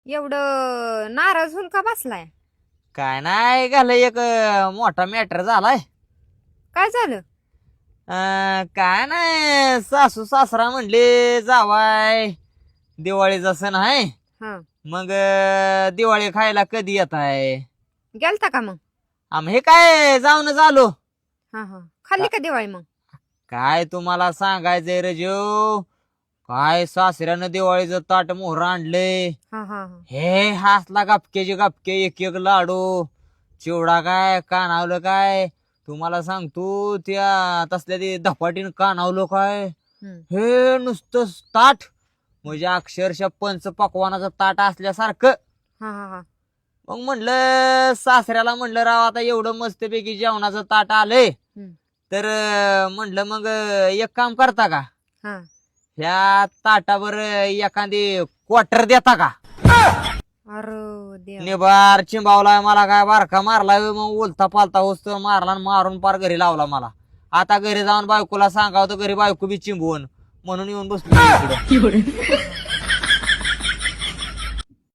एवढं नाराज होऊन का बसलाय? काय नाही झालं, एक मोठा मॅटर झालाय. काय झालं? काय नाही, सासू सासरा म्हणले जावाय दिवाळीचा सण आहे, हा. मग दिवाळी खायला कधी येत आहे. गेलता का मग? आम्ही हे काय जाऊनच आलो. हा हा. खाल्ली का दिवाळी मग? काय तुम्हाला सांगायचंय रजो, काय सासऱ्यानं दिवाळीचं ताट मोहर आणले. हा हा हा. हे हासला गपकेचे गपके, एक एक लाडू, चिवडा काय कानावलं काय, तुम्हाला सांगतो त्या तसल्या ते धपाटीन कानावलं काय. हम्म. हे नुसतं ताट म्हणजे अक्षरशः पंच पकवानाचं ताट असल्यासारखं. हा हा हा. मग म्हणलं सासऱ्याला, म्हणलं राव आता एवढं मस्तपैकी जेवणाचं ताट आलंय, हम्म. तर म्हणलं मग एक काम करता का, हा. ह्या ताटावर एखादी क्वार्टर देता का. अरे देव. निबार चिंबावलाय मला, काय बारका मारलाय, मग उलता पालता होतो मारला आणि मारून पार घरी लावला मला. आता घरी जाऊन बायकोला सांगावं तर घरी बायको बी चिंबवून, म्हणून येऊन बसलो इकडे.